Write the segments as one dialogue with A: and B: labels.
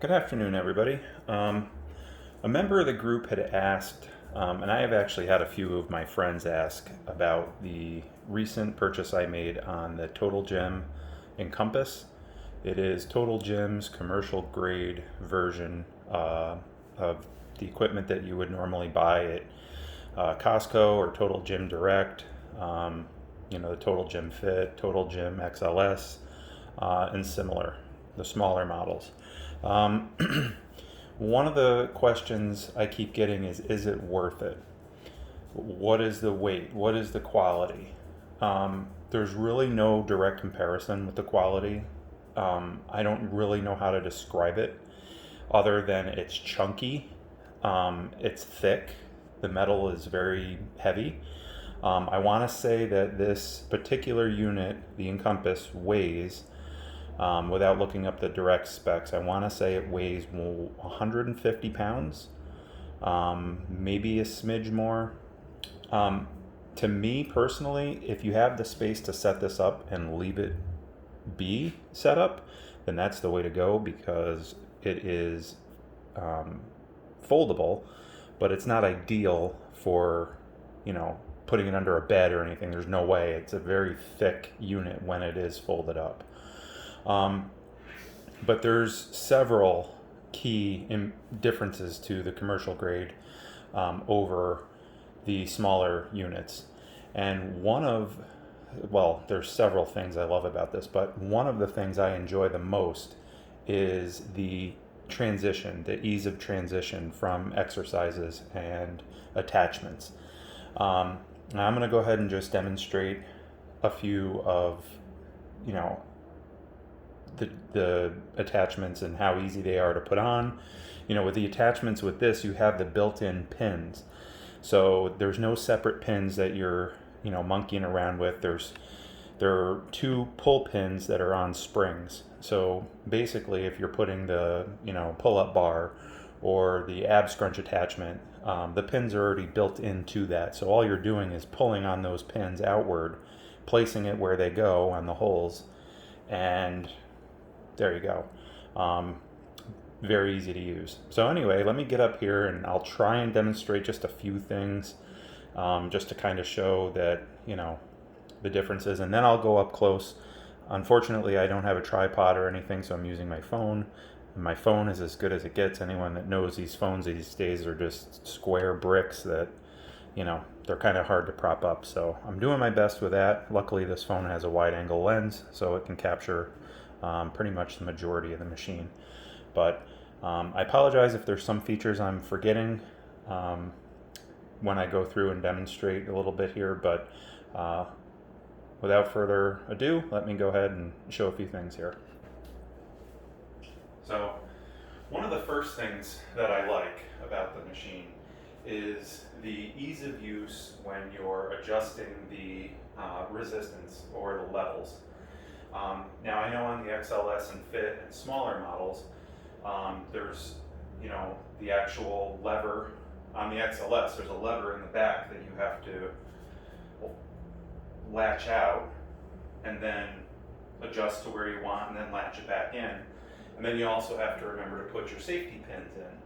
A: Good afternoon, everybody. A member of the group had asked, and I have actually had a few of my friends ask about the recent purchase I made on the Total Gym Encompass. It is Total Gym's commercial grade version of the equipment that you would normally buy at Costco or Total Gym Direct. The Total Gym Fit, Total Gym XLS, and similar, the smaller models. One of the questions I keep getting is it worth it? What is the weight? What is the quality? There's really no direct comparison with the quality. I don't really know how to describe it other than it's chunky, it's thick, the metal is very heavy. I want to say that this particular unit, the Encompass, weighs, without looking up the direct specs, I want to say it weighs 150 pounds, maybe a smidge more. To me personally, if you have the space to set this up and leave it be set up, then that's the way to go, because it is foldable, but it's not ideal for, putting it under a bed or anything. There's no way. It's a very thick unit when it is folded up. But there's several key differences to the commercial grade over the smaller units. And there's several things I love about this, but one of the things I enjoy the most is the transition, the ease of transition from exercises and attachments. Now I'm going to go ahead and just demonstrate a few of, the attachments and how easy they are to put on. With the attachments with this, you have the built-in pins. So there's no separate pins that you're, monkeying around with. There are two pull pins that are on springs. So basically, if you're putting the, pull-up bar or the ab scrunch attachment, the pins are already built into that. So all you're doing is pulling on those pins outward, placing it where they go on the holes, and there you go. Very easy to use. So anyway, let me get up here and I'll try and demonstrate just a few things, just to kind of show that, the differences, and then I'll go up close. Unfortunately, I don't have a tripod or anything, so I'm using my phone. And my phone is as good as it gets. Anyone that knows these phones these days are just square bricks that, they're kind of hard to prop up. So I'm doing my best with that. Luckily, this phone has a wide angle lens, so it can capture pretty much the majority of the machine. But I apologize if there's some features I'm forgetting when I go through and demonstrate a little bit here, but without further ado, let me go ahead and show a few things here. So one of the first things that I like about the machine is the ease of use when you're adjusting the resistance or the levels. Now I know on the XLS and Fit and smaller models, there's, the actual lever. On the XLS, there's a lever in the back that you have to latch out and then adjust to where you want and then latch it back in. And then you also have to remember to put your safety pins in.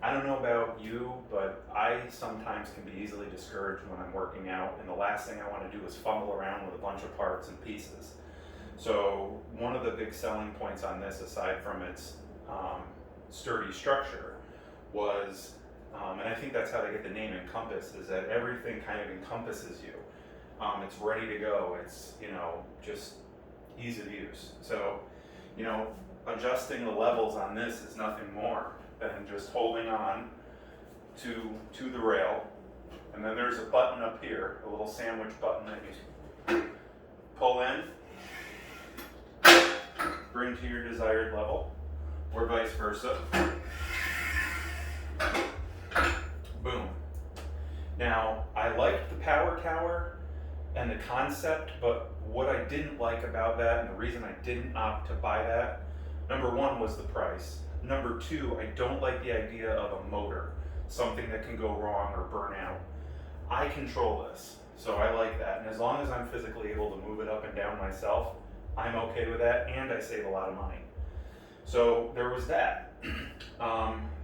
A: I don't know about you, but I sometimes can be easily discouraged when I'm working out, and the last thing I want to do is fumble around with a bunch of parts and pieces. So one of the big selling points on this, aside from its sturdy structure, was, and I think that's how they get the name Encompass, is that everything kind of encompasses you. It's ready to go. It's, just ease of use. So, adjusting the levels on this is nothing more than just holding on to the rail. And then there's a button up here, a little sandwich button that you pull in, bring to your desired level, or vice versa. Boom. Now, I liked the power tower and the concept, but what I didn't like about that, and the reason I didn't opt to buy that, number one was the price. Number two, I don't like the idea of a motor, something that can go wrong or burn out. I control this, so I like that. And as long as I'm physically able to move it up and down myself, I'm okay with that, and I save a lot of money. So there was that.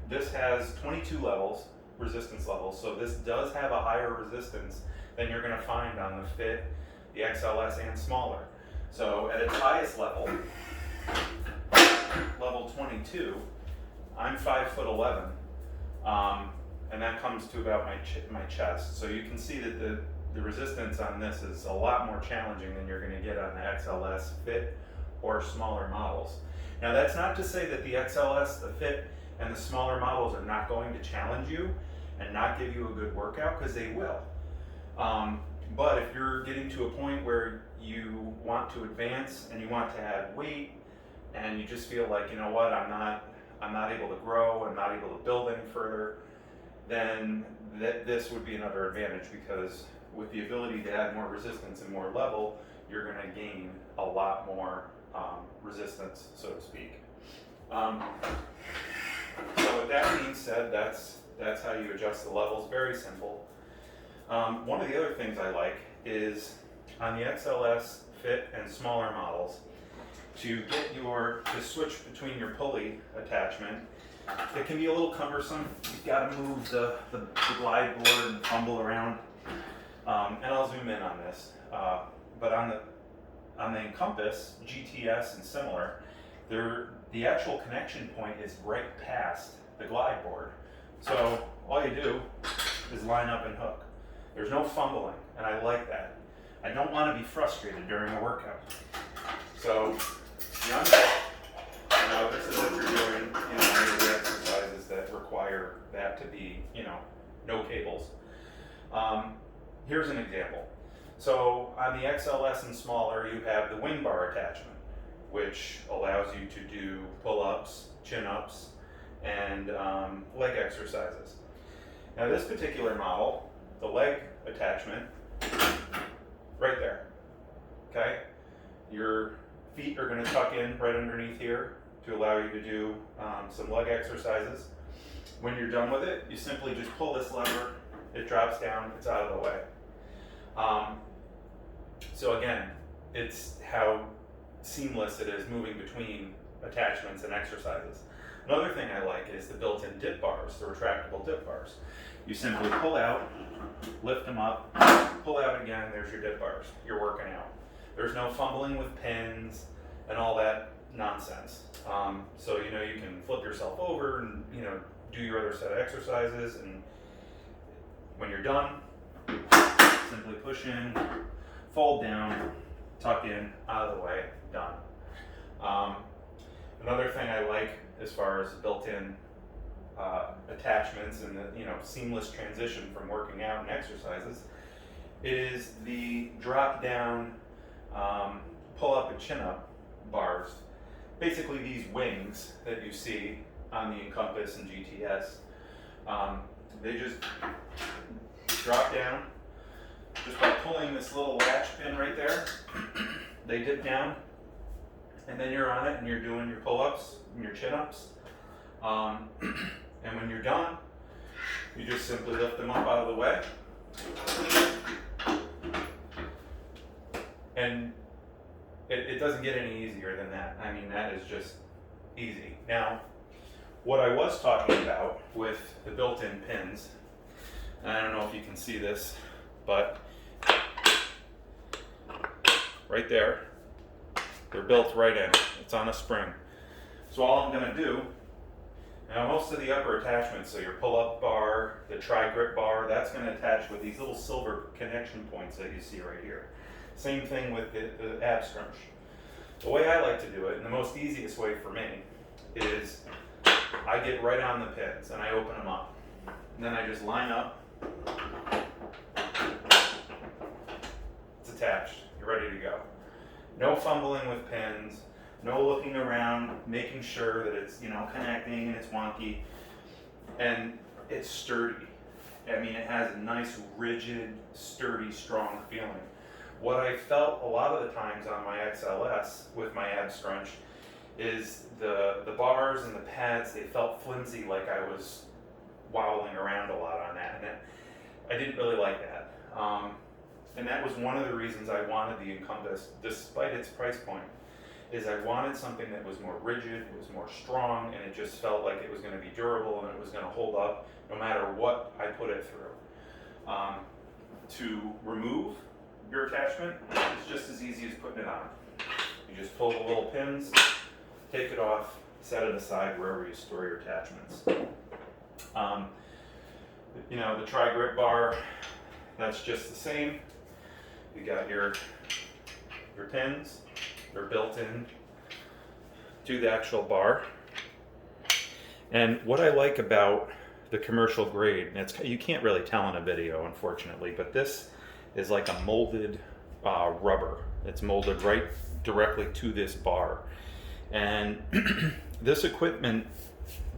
A: This has 22 levels, resistance levels, so this does have a higher resistance than you're going to find on the Fit, the XLS, and smaller. So at its highest level, level 22, I'm 5'11", and that comes to about my chest. So you can see that the resistance on this is a lot more challenging than you're going to get on the XLS, Fit, or smaller models. Now that's not to say that the XLS, the Fit, and the smaller models are not going to challenge you and not give you a good workout, because they will. But if you're getting to a point where you want to advance and you want to add weight, and you just feel like, you know what, I'm not able to grow, I'm not able to build any further, then this would be another advantage, because with the ability to add more resistance and more level, you're going to gain a lot more resistance, so to speak. So with that being said, that's how you adjust the levels. Very simple. One of the other things I like is on the XLS, Fit, and smaller models, to switch between your pulley attachment, it can be a little cumbersome. You've got to move the Glideboard and fumble around. And I'll zoom in on this. But on the Encompass, GTS, and similar, the actual connection point is right past the Glideboard. So all you do is line up and hook. There's no fumbling, and I like that. I don't want to be frustrated during a workout. So beyond that, this is what you're doing, any of the exercises that require that to be, no cables. Here's an example. So on the XLS and smaller, you have the wing bar attachment, which allows you to do pull-ups, chin-ups, and leg exercises. Now this particular model, the leg attachment, right there, okay? Your feet are going to tuck in right underneath here to allow you to do some leg exercises. When you're done with it, you simply just pull this lever, it drops down, it's out of the way. So again, it's how seamless it is moving between attachments and exercises. Another thing I like is the built-in dip bars, the retractable dip bars. You simply pull out, lift them up, pull out again, there's your dip bars. You're working out. There's no fumbling with pins and all that nonsense. So you can flip yourself over and do your other set of exercises, and when you're done, simply push in, fold down, tuck in, out of the way, done. Another thing I like as far as built-in attachments and the seamless transition from working out and exercises is the drop-down pull-up and chin-up bars. Basically these wings that you see on the Encompass and GTS, they just drop down just by pulling this little latch pin right there. They dip down, and then you're on it and you're doing your pull-ups and your chin-ups. And when you're done, you just simply lift them up out of the way. And it doesn't get any easier than that. I mean, that is just easy. Now, what I was talking about with the built-in pins, and I don't know if you can see this, but right there, they're built right in. It's on a spring. So all I'm going to do, now most of the upper attachments, so your pull-up bar, the tri-grip bar, that's going to attach with these little silver connection points that you see right here. Same thing with the ab scrunch. The way I like to do it, and the most easiest way for me, is I get right on the pins and I open them up. And then I just line up. It's attached. You're ready to go. No fumbling with pins, no looking around, making sure that it's, connecting and it's wonky. And it's sturdy. I mean, it has a nice, rigid, sturdy, strong feeling. What I felt a lot of the times on my XLS with my ab scrunch is the bars and the pads, they felt flimsy, like I was wobbling around a lot on that. And I didn't really like that. And that was one of the reasons I wanted the Encompass, despite its price point. is I wanted something that was more rigid, was more strong, and it just felt like it was going to be durable and it was going to hold up no matter what I put it through. To remove your attachment is just as easy as putting it on. You just pull the little pins, take it off, set it aside wherever you store your attachments. You know, the tri-grip bar, that's just the same. You got your pins, they're built in to the actual bar. And what I like about the commercial grade, and it's, you can't really tell in a video, unfortunately, but this is like a molded rubber. It's molded right directly to this bar. And this equipment,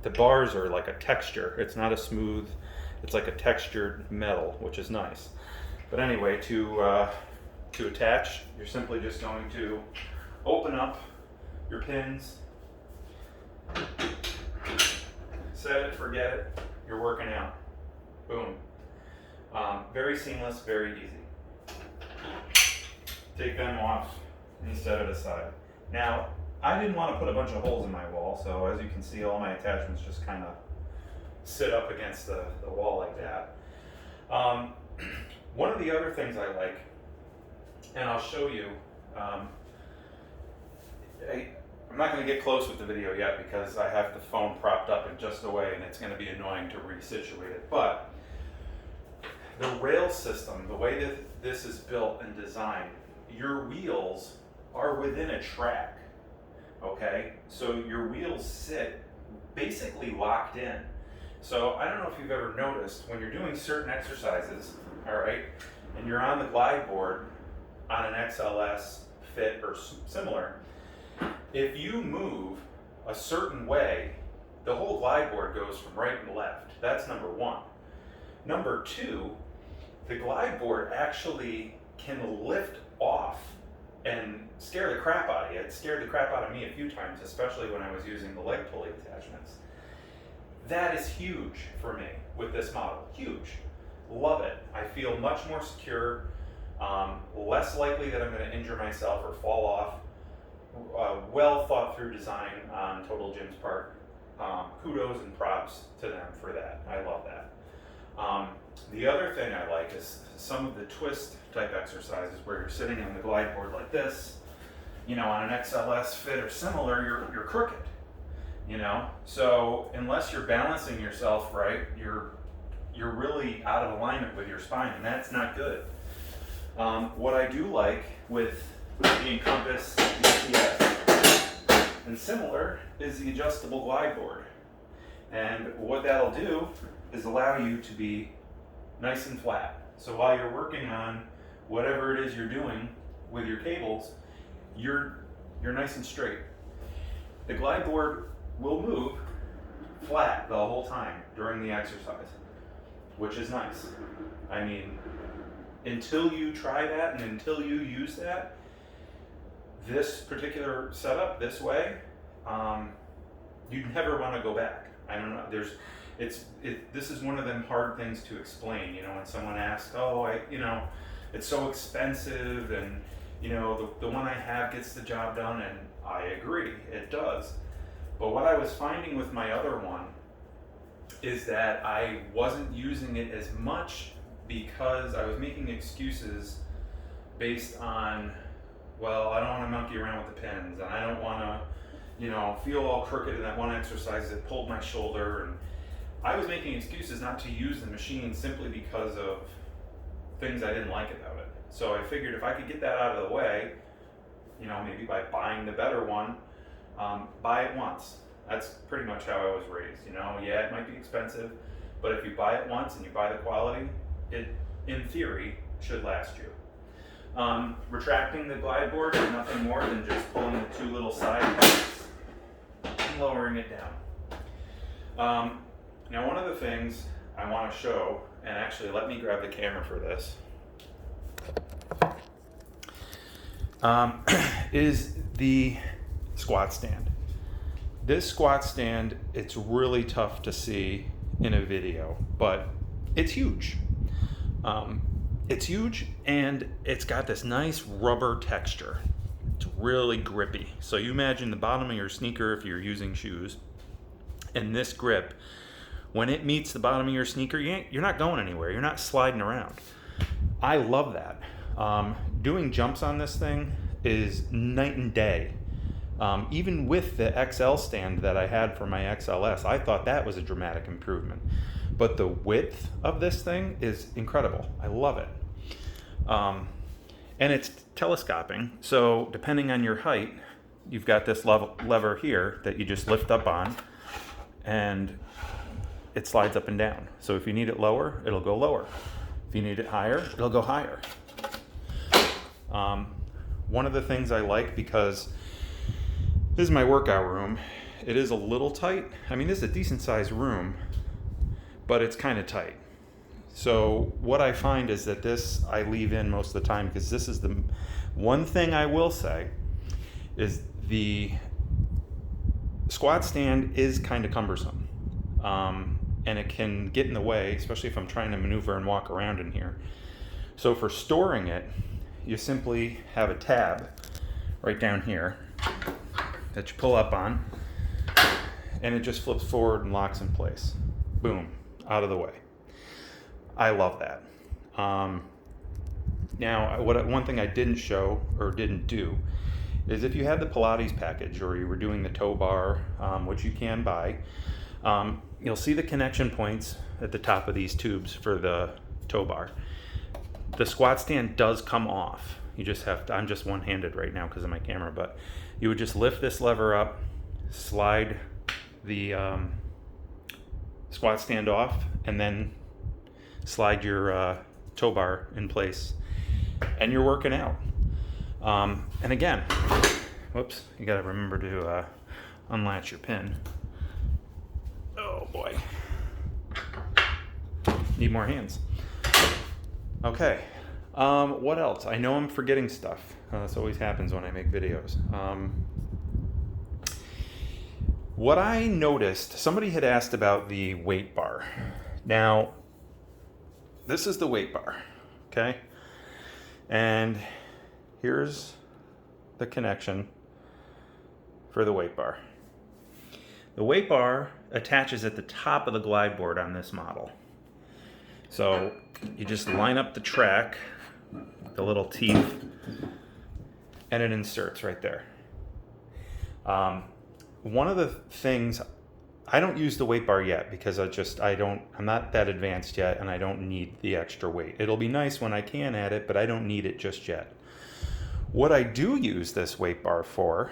A: the bars are like a texture. It's not a smooth, it's like a textured metal, which is nice. But anyway, to attach, you're simply just going to open up your pins, set it, forget it, you're working out. Boom. Very seamless, very easy. Take them off and set it aside. Now, I didn't want to put a bunch of holes in my wall, so as you can see, all my attachments just kind of sit up against the wall like that. One of the other things I like, and I'll show you, I'm not going to get close with the video yet because I have the phone propped up in just a way and it's going to be annoying to resituate it, but the rail system, the way that this is built and designed, your wheels are within a track, okay? So your wheels sit basically locked in. So I don't know if you've ever noticed when you're doing certain exercises, all right, and you're on the Glideboard on an XLS fit or similar, if you move a certain way, the whole Glideboard goes from right and left. That's number one. Number two, the Glideboard actually can lift off and scare the crap out of you. It scared the crap out of me a few times, especially when I was using the leg pulley attachments. That is huge for me with this model. Huge. Love it. I feel much more secure, less likely that I'm going to injure myself or fall off. Well thought through design on Total Gym's part. Kudos and props to them for that. I love that. The other thing I like is some of the twist type exercises where you're sitting on the Glideboard like this, you know, on an XLS fit or similar, you're crooked, you know? So unless you're balancing yourself right, you're really out of alignment with your spine, and that's not good. What I do like with the Encompass GTS and similar is the adjustable Glideboard. And what that'll do is allow you to be nice and flat. So while you're working on whatever it is you're doing with your cables, you're nice and straight. The Glideboard will move flat the whole time during the exercise, which is nice. I mean, until you try that and until you use that, this particular setup this way, you never want to go back. I don't know. This is one of them hard things to explain. You know, when someone asks, "Oh, it's so expensive," and you know, the one I have gets the job done, and I agree, it does. But what I was finding with my other one is that I wasn't using it as much because I was making excuses based on, well, I don't want to monkey around with the pins, and I don't want to, you know, feel all crooked in that one exercise that pulled my shoulder. And I was making excuses not to use the machine simply because of things I didn't like about it. So I figured if I could get that out of the way, you know, maybe by buying the better one, buy it once. That's pretty much how I was raised. You know, yeah, it might be expensive, but if you buy it once and you buy the quality, it, in theory, should last you. Retracting the Glideboard is nothing more than just pulling the two little side pipes and lowering it down. Now, one of the things I want to show, and actually let me grab the camera for this, is the squat stand. This squat stand, it's really tough to see in a video, but it's huge. It's huge, and it's got this nice rubber texture. It's really grippy. So you imagine the bottom of your sneaker if you're using shoes, and this grip, when it meets the bottom of your sneaker, you're not going anywhere. You're not sliding around. I love that. Doing jumps on this thing is night and day. Even with the XL stand that I had for my XLS, I thought that was a dramatic improvement. But the width of this thing is incredible. I love it. And it's telescoping, so depending on your height, you've got this lever here that you just lift up on, and it slides up and down. So if you need it lower, it'll go lower. If you need it higher, it'll go higher. One of the things I like, because this is my workout room, it is a little tight. I mean, this is a decent sized room, but it's kind of tight. So what I find is that this I leave in most of the time, because this is the one thing I will say is the squat stand is kind of cumbersome. And it can get in the way, especially if I'm trying to maneuver and walk around in here. So for storing it, you simply have a tab right down here that you pull up on, and it just flips forward and locks in place. Boom, out of the way. I love that. Now, one thing I didn't show or didn't do is if you had the Pilates package or you were doing the tow bar, which you can buy, you'll see the connection points at the top of these tubes for the tow bar. The squat stand does come off. You just have to, I'm just one-handed right now because of my camera, but you would just lift this lever up, slide the squat stand off, and then slide your tow bar in place, and you're working out. And again, whoops, you gotta remember to unlatch your pin. Oh boy. Need more hands. Okay. What else? I know I'm forgetting stuff. This always happens when I make videos. What I noticed, somebody had asked about the weight bar. Now, this is the weight bar, okay? And here's the connection for the weight bar. The weight bar attaches at the top of the Glideboard on this model. So you just line up the track, the little teeth, and it inserts right there. One of the things, I don't use the weight bar yet because I'm not that advanced yet, and I don't need the extra weight. It'll be nice when I can add it, but I don't need it just yet. What I do use this weight bar for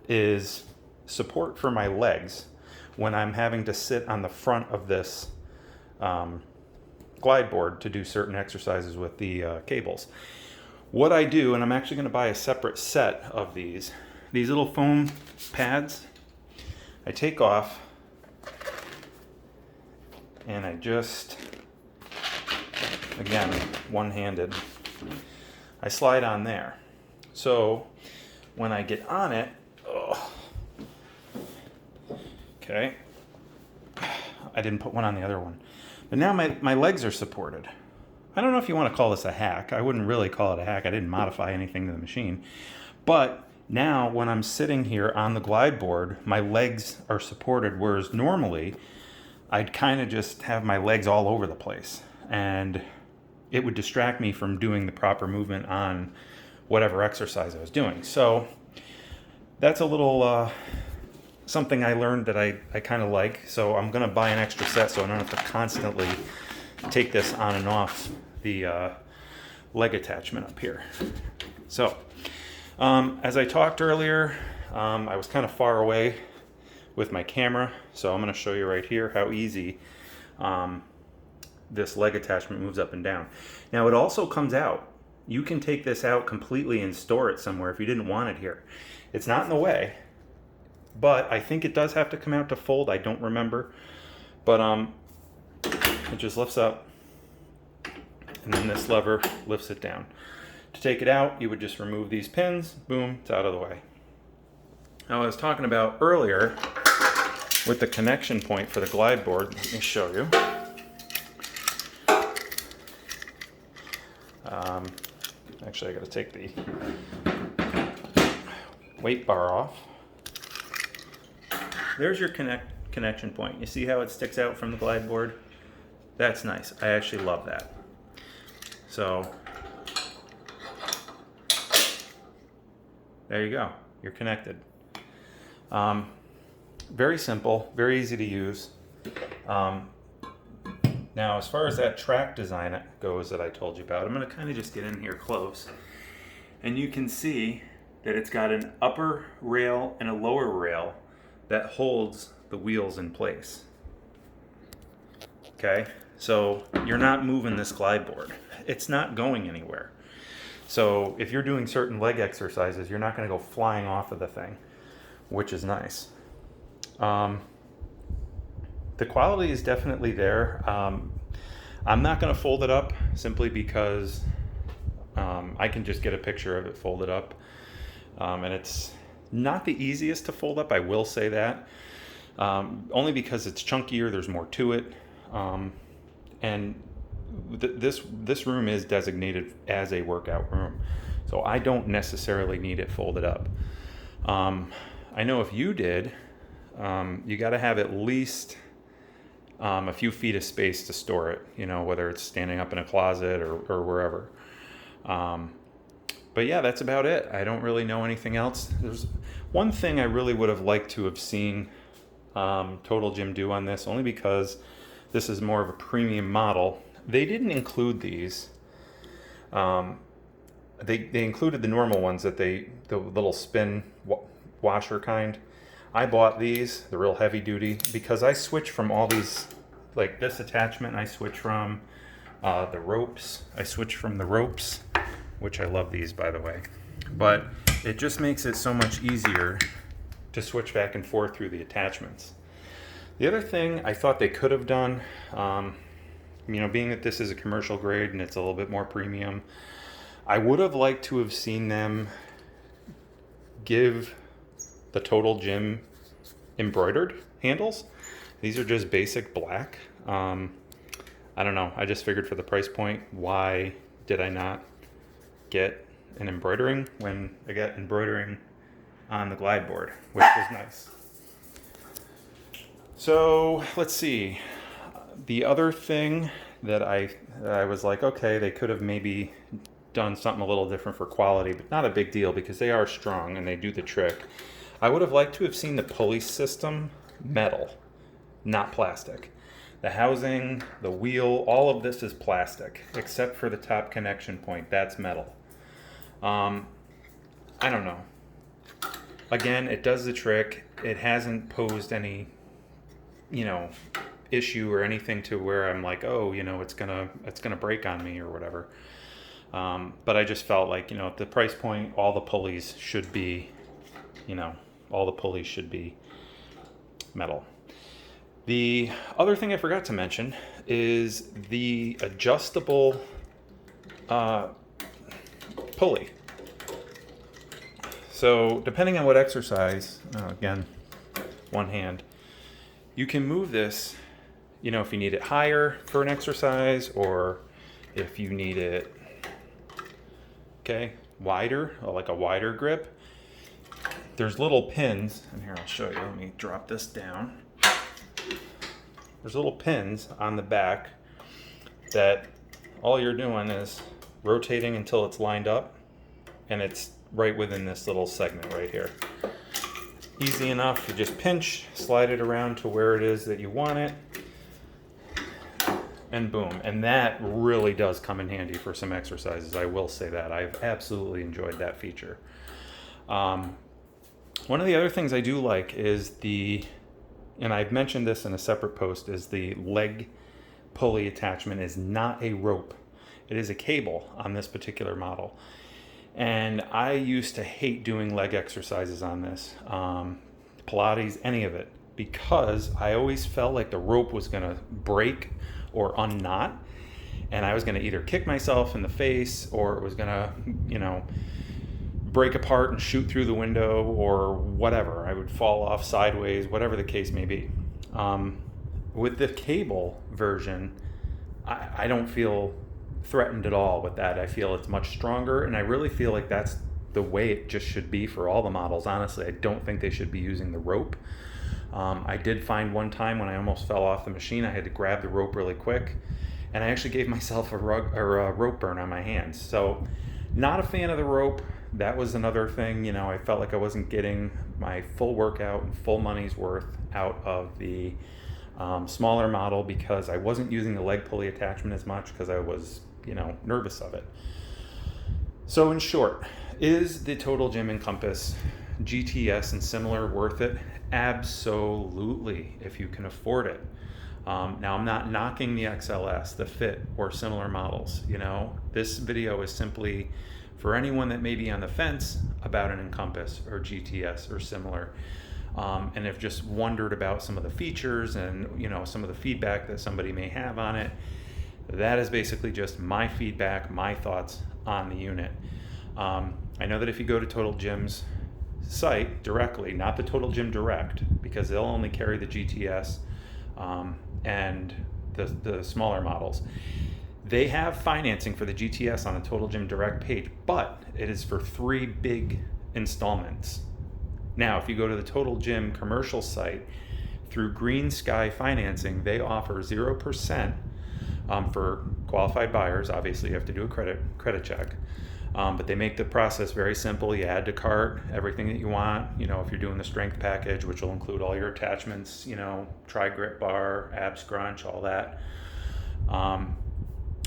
A: is support for my legs when I'm having to sit on the front of this Glideboard to do certain exercises with the cables. What I do, and I'm actually going to buy a separate set of these little foam pads, I take off and I just, again, one-handed, I slide on there. So when I get on it, okay, I didn't put one on the other one. But now my legs are supported. I don't know if you want to call this a hack. I wouldn't really call it a hack. I didn't modify anything to the machine. But now when I'm sitting here on the Glideboard, my legs are supported, whereas normally I'd kind of just have my legs all over the place. And it would distract me from doing the proper movement on whatever exercise I was doing. So that's a little something I learned that I kind of like. So I'm going to buy an extra set so I don't have to constantly take this on and off the leg attachment up here. So as I talked earlier, I was kind of far away with my camera, so I'm going to show you right here how easy this leg attachment moves up and down. Now it also comes out. You can take this out completely and store it somewhere if you didn't want it here. It's not in the way, but I think it does have to come out to fold. I don't remember, but it just lifts up, and then this lever lifts it down. To take it out, you would just remove these pins, boom, it's out of the way. Now, I was talking about earlier with the connection point for the Glideboard. Let me show you. Actually, I gotta take the weight bar off. There's your connection point. You see how it sticks out from the Glideboard? That's nice. I actually love that. So there you go. You're connected. Very simple, very easy to use. Now, as far as that track design goes that I told you about, I'm going to kind of just get in here close. And you can see that it's got an upper rail and a lower rail that holds the wheels in place. Okay, so you're not moving this Glideboard. It's not going anywhere. So if you're doing certain leg exercises, you're not going to go flying off of the thing, which is nice. The quality is definitely there. I'm not going to fold it up simply because I can just get a picture of it folded up. And it's not the easiest to fold up, I will say that. Only because it's chunkier, there's more to it. And this room is designated as a workout room. So I don't necessarily need it folded up. I know if you did, you got to have at least a few feet of space to store it, you know, whether it's standing up in a closet or wherever. But yeah, that's about it. I don't really know anything else. There's one thing I really would have liked to have seen Total Gym do on this, only because this is more of a premium model. They didn't include these. They included the normal ones that the little spin washer kind. I bought these, the real heavy duty, because I switch from all these, like this attachment, I switch from the ropes. I switch from the ropes, which I love these, by the way. But it just makes it so much easier to switch back and forth through the attachments. The other thing I thought they could have done, you know, being that this is a commercial grade and it's a little bit more premium, I would have liked to have seen them give the Total Gym embroidered handles. These are just basic black. I don't know. I just figured for the price point, why did I not get an embroidering when I got embroidering on the Glideboard, which was nice. So let's see. The other thing that I was like, okay, they could have maybe done something a little different for quality, but not a big deal because they are strong and they do the trick. I would have liked to have seen the pulley system metal, not plastic. The housing, the wheel, all of this is plastic, except for the top connection point. That's metal. I don't know. Again, it does the trick. It hasn't posed any, you know, issue or anything to where I'm like, oh, you know, it's gonna break on me or whatever. But I just felt like, you know, at the price point, all the pulleys should be, you know, metal. The other thing I forgot to mention is the adjustable pulley. So depending on what exercise, again, one hand, you can move this, you know, if you need it higher for an exercise or if you need it, okay, wider, or like a wider grip. There's little pins, and here I'll show you. Let me drop this down. There's little pins on the back that all you're doing is rotating until it's lined up, and it's right within this little segment right here. Easy enough to just pinch, slide it around to where it is that you want it, and boom. And that really does come in handy for some exercises. I will say that. I've absolutely enjoyed that feature. One of the other things I do like is and I've mentioned this in a separate post, is the leg pulley attachment is not a rope. It is a cable on this particular model. And I used to hate doing leg exercises on this, Pilates, any of it, because I always felt like the rope was gonna break or unknot, and I was gonna either kick myself in the face or it was gonna, you know, break apart and shoot through the window or whatever. I would fall off sideways, whatever the case may be. With the cable version, I don't feel threatened at all with that. I feel it's much stronger, and I really feel like that's the way it just should be for all the models. Honestly, I don't think they should be using the rope. I did find one time when I almost fell off the machine, I had to grab the rope really quick, and I actually gave myself a rope burn on my hands. So not a fan of the rope. That was another thing, I felt like I wasn't getting my full workout and full money's worth out of the smaller model because I wasn't using the leg pulley attachment as much because I was, nervous of it. So in short, is the Total Gym Encompass GTS and similar worth it? Absolutely, if you can afford it. Now, I'm not knocking the XLS, the Fit, or similar models. This video is simply for anyone that may be on the fence about an Encompass or GTS or similar, and have just wondered about some of the features and some of the feedback that somebody may have on it. That is basically just my feedback, my thoughts on the unit. I know that if you go to Total Gym's site directly, not the Total Gym Direct, because they'll only carry the GTS and the smaller models. They have financing for the GTS on the Total Gym Direct page, but it is for 3 big installments. Now, if you go to the Total Gym commercial site, through Green Sky Financing, they offer 0% for qualified buyers. Obviously, you have to do a credit check. But they make the process very simple. You add to cart everything that you want. If you're doing the strength package, which will include all your attachments, tri-grip bar, ab scrunch, all that.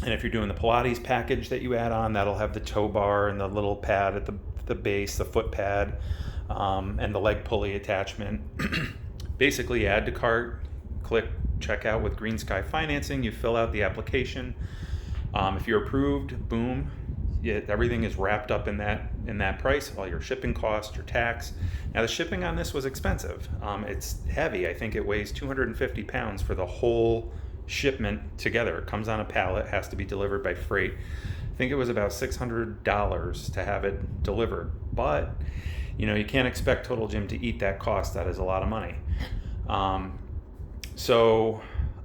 A: And if you're doing the Pilates package that you add on, that'll have the tow bar and the little pad at the base, the foot pad, and the leg pulley attachment. Basically, add to cart, click checkout with Green Sky Financing. You fill out the application. If you're approved, boom. Everything is wrapped up in that price, all your shipping costs, your tax. Now, the shipping on this was expensive. It's heavy. I think it weighs 250 pounds for the whole shipment together. It comes on a pallet, has to be delivered by freight. I think it was about $600 to have it delivered. But, you can't expect Total Gym to eat that cost. That is a lot of money. So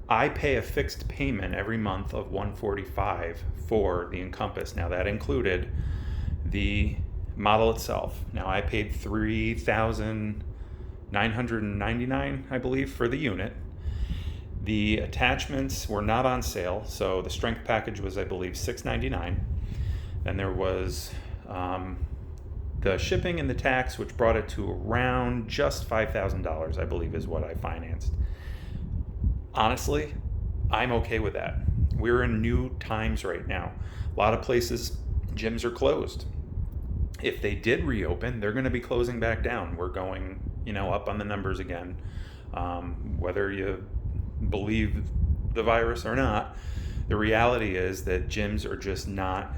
A: I pay a fixed payment every month of $145 for the Encompass. Now, that included the model itself. Now, I paid $3,999, I believe, for the unit. The attachments were not on sale, so the strength package was, I believe, $699. Then there was the shipping and the tax, which brought it to around just $5,000, I believe, is what I financed. Honestly, I'm okay with that. We're in new times right now. A lot of places, gyms are closed. If they did reopen, they're going to be closing back down. We're going, up on the numbers again. Whether you believe the virus or not, the reality is that gyms are just not,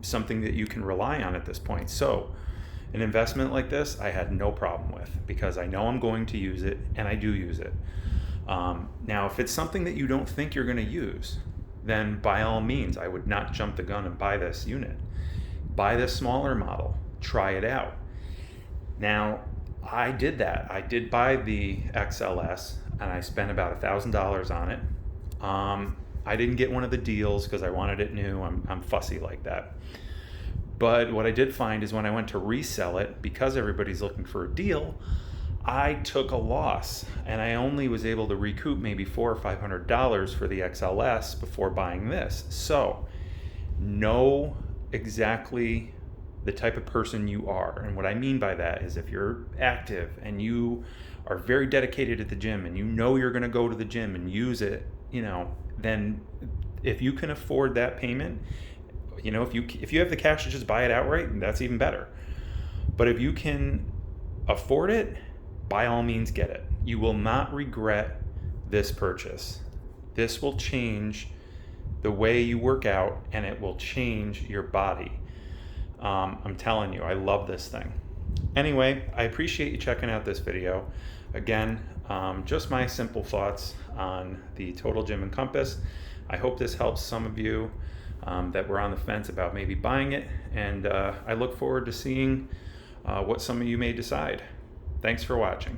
A: something that you can rely on at this point. So an investment like this, I had no problem with because I know I'm going to use it, and I do use it. Now, if it's something that you don't think you're going to use, then by all means, I would not jump the gun and buy this unit. Buy this smaller model. Try it out. Now, I did that. I did buy the XLS, and I spent about $1,000 on it. I didn't get one of the deals because I wanted it new. I'm fussy like that. But what I did find is when I went to resell it, because everybody's looking for a deal, I took a loss, and I only was able to recoup maybe $400 or $500 for the XLS before buying this. So, know exactly the type of person you are. And what I mean by that is if you're active and you are very dedicated at the gym and you're going to go to the gym and use it, then if you can afford that payment, if you have the cash to just buy it outright, that's even better. But if you can afford it, by all means get it. You will not regret this purchase. This will change the way you work out, and it will change your body. I'm telling you, I love this thing. Anyway, I appreciate you checking out this video. Again, just my simple thoughts on the Total Gym Encompass. I hope this helps some of you that were on the fence about maybe buying it, and I look forward to seeing what some of you may decide. Thanks for watching.